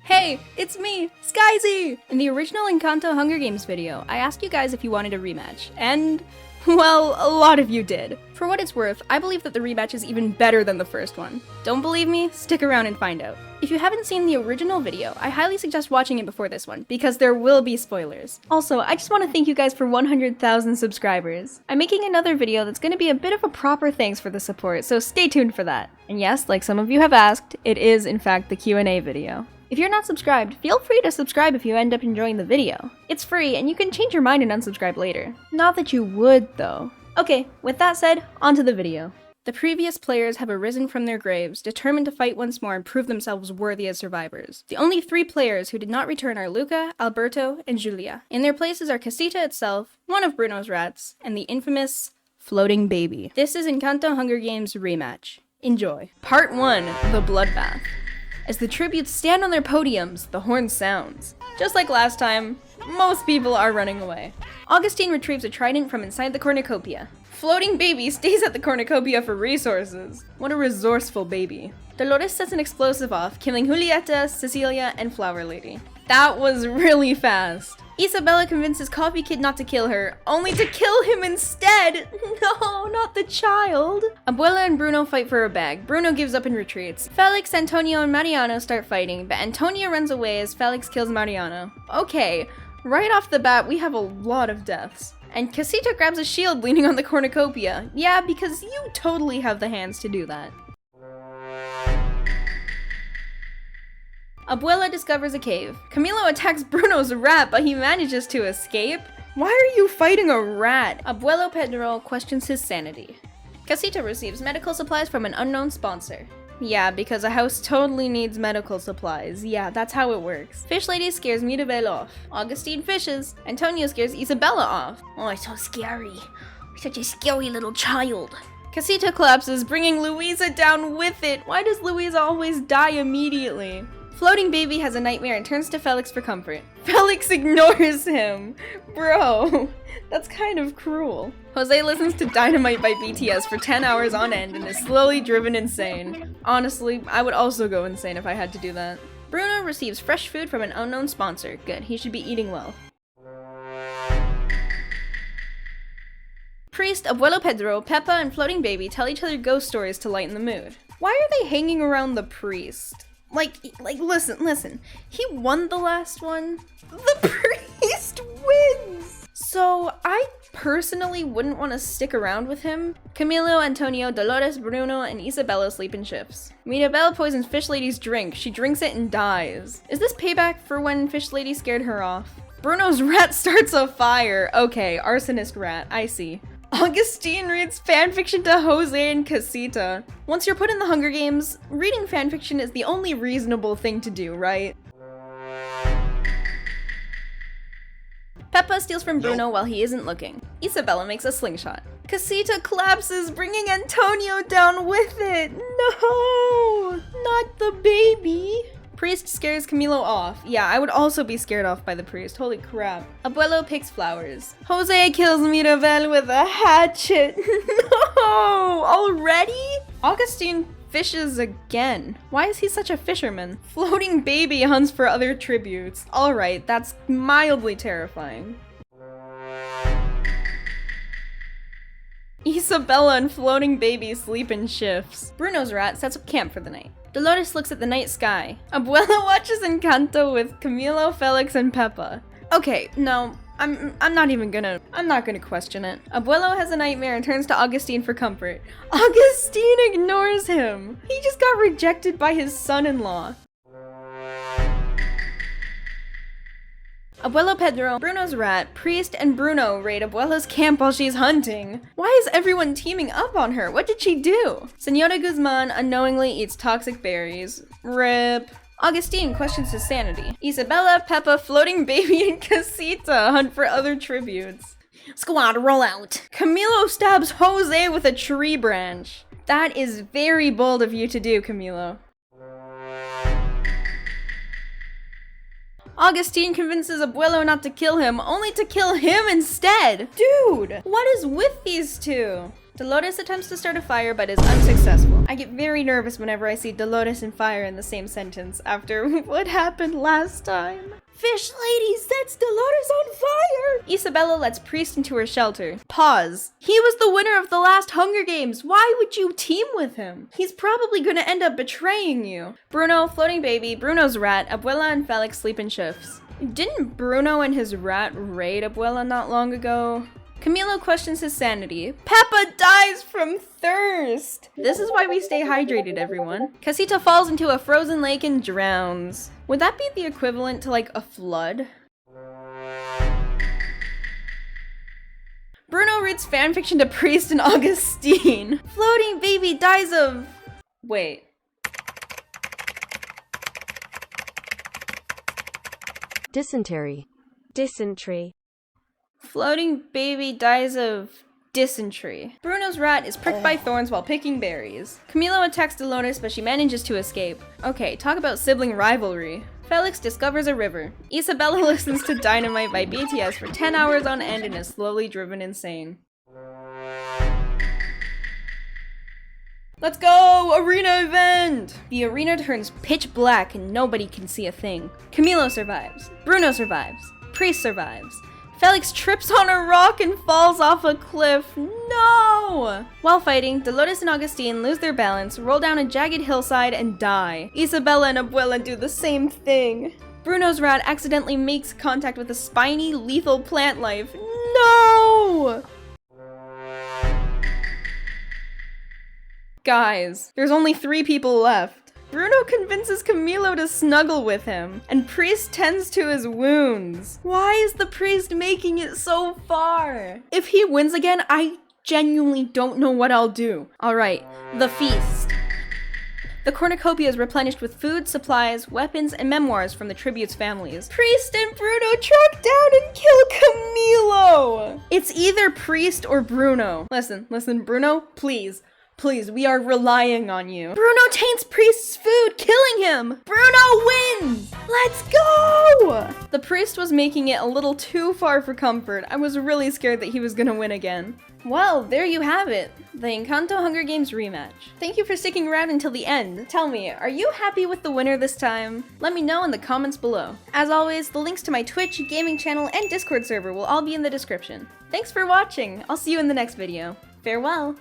Hey, it's me, Skyzie! In the original Encanto Hunger Games video, I asked you guys if you wanted a rematch, and, well, a lot of you did. For what it's worth, I believe that the rematch is even better than the first one. Don't believe me? Stick around and find out. If you haven't seen the original video, I highly suggest watching it before this one, because there will be spoilers. Also, I just want to thank you guys for 100,000 subscribers. I'm making another video that's going to be a bit of a proper thanks for the support, so stay tuned for that. And yes, like some of you have asked, it is in fact the Q&A video. If you're not subscribed, feel free to subscribe if you end up enjoying the video. It's free, and you can change your mind and unsubscribe later. Not that you would, though. Okay, with that said, on to the video. The previous players have arisen from their graves, determined to fight once more and prove themselves worthy as survivors. The only 3 players who did not return are Luca, Alberto, and Julia. In their places are Casita itself, one of Bruno's rats, and the infamous floating baby. This is Encanto Hunger Games Rematch. Enjoy. Part 1, the bloodbath. As the tributes stand on their podiums, the horn sounds. Just like last time, most people are running away. Augustine retrieves a trident from inside the cornucopia. Floating baby stays at the cornucopia for resources. What a resourceful baby. Dolores sets an explosive off, killing Julieta, Cecilia, and Flower Lady. That was really fast. Isabella convinces Coffee Kid not to kill her, only to kill him instead! No, not the child! Abuela and Bruno fight for a bag. Bruno gives up and retreats. Felix, Antonio, and Mariano start fighting, but Antonio runs away as Felix kills Mariano. Okay, right off the bat, we have a lot of deaths. And Casita grabs a shield leaning on the cornucopia. Yeah, because you totally have the hands to do that. Abuela discovers a cave. Camilo attacks Bruno's rat, but he manages to escape. Why are you fighting a rat? Abuelo Pedro questions his sanity. Casita receives medical supplies from an unknown sponsor. Yeah, because a house totally needs medical supplies. Yeah, that's how it works. Fish Lady scares Mirabel off. Augustine fishes. Antonio scares Isabella off. Oh, it's so scary. Such a scary little child. Casita collapses, bringing Luisa down with it. Why does Luisa always die immediately? Floating baby has a nightmare and turns to Felix for comfort. Felix ignores him! Bro, that's kind of cruel. Jose listens to Dynamite by BTS for 10 hours on end and is slowly driven insane. Honestly, I would also go insane if I had to do that. Bruno receives fresh food from an unknown sponsor. Good, he should be eating well. Priest, Abuelo Pedro, Peppa, and Floating Baby tell each other ghost stories to lighten the mood. Why are they hanging around the priest? Like, listen. He won the last one. The priest wins! So, I personally wouldn't want to stick around with him. Camilo, Antonio, Dolores, Bruno, and Isabella sleep in shifts. Mirabel poisons Fish Lady's drink. She drinks it and dies. Is this payback for when Fish Lady scared her off? Bruno's rat starts a fire. Okay, arsonist rat, I see. Augustine reads fanfiction to Jose and Casita. Once you're put in the Hunger Games, reading fanfiction is the only reasonable thing to do, right? Peppa steals from Bruno while he isn't looking. Isabella makes a slingshot. Casita collapses, bringing Antonio down with it. No, not the baby. Priest scares Camilo off. Yeah, I would also be scared off by the priest. Holy crap. Abuelo picks flowers. Jose kills Mirabel with a hatchet. No! Already? Augustine fishes again. Why is he such a fisherman? Floating baby hunts for other tributes. Alright, that's mildly terrifying. Isabella and Floating Baby sleep in shifts. Bruno's rat sets up camp for the night. Dolores looks at the night sky. Abuela watches Encanto with Camilo, Felix, and Peppa. Okay, no, I'm not gonna question it. Abuelo has a nightmare and turns to Augustine for comfort. Augustine ignores him. He just got rejected by his son-in-law. Abuelo Pedro, Bruno's rat, Priest, and Bruno raid Abuela's camp while she's hunting. Why is everyone teaming up on her? What did she do? Senora Guzman unknowingly eats toxic berries. RIP. Augustine questions his sanity. Isabella, Peppa, Floating Baby, and Casita hunt for other tributes. Squad, roll out. Camilo stabs Jose with a tree branch. That is very bold of you to do, Camilo. Augustine convinces Abuelo not to kill him, only to kill him instead! Dude! What is with these two? Dolores attempts to start a fire but is unsuccessful. I get very nervous whenever I see Dolores and fire in the same sentence after what happened last time. Fish lady sets Dolores on fire! Isabella lets Priest into her shelter. Pause. He was the winner of the last Hunger Games. Why would you team with him? He's probably gonna end up betraying you. Bruno, floating baby, Bruno's rat, Abuela and Felix sleep in shifts. Didn't Bruno and his rat raid Abuela not long ago? Camilo questions his sanity. Peppa dies from thirst! This is why we stay hydrated, everyone. Casita falls into a frozen lake and drowns. Would that be the equivalent to like a flood? Bruno reads fanfiction to Priest and Augustine. Floating baby dies of... Wait. Dysentery. Dysentery. Floating baby dies of dysentery. Bruno's rat is pricked by thorns while picking berries. Camilo attacks Dolores, but she manages to escape. Okay, talk about sibling rivalry. Felix discovers a river. Isabella listens to Dynamite by BTS for 10 hours on end and is slowly driven insane. Let's go! Arena event! The arena turns pitch black and nobody can see a thing. Camilo survives. Bruno survives. Priest survives. Felix trips on a rock and falls off a cliff. No! While fighting, Dolores and Augustine lose their balance, roll down a jagged hillside, and die. Isabella and Abuela do the same thing. Bruno's rat accidentally makes contact with a spiny, lethal plant life. No! Guys, there's only 3 people left. Bruno convinces Camilo to snuggle with him, and Priest tends to his wounds. Why is the Priest making it so far? If he wins again, I genuinely don't know what I'll do. Alright, the feast. The cornucopia is replenished with food, supplies, weapons, and memoirs from the tribute's families. Priest and Bruno track down and kill Camilo! It's either Priest or Bruno. Listen, Bruno, please. Please, we are relying on you. Bruno taints Priest's food, killing him! Bruno wins! Let's go! The Priest was making it a little too far for comfort. I was really scared that he was gonna win again. Well, there you have it. The Encanto Hunger Games rematch. Thank you for sticking around until the end. Tell me, are you happy with the winner this time? Let me know in the comments below. As always, the links to my Twitch, gaming channel, and Discord server will all be in the description. Thanks for watching. I'll see you in the next video. Farewell.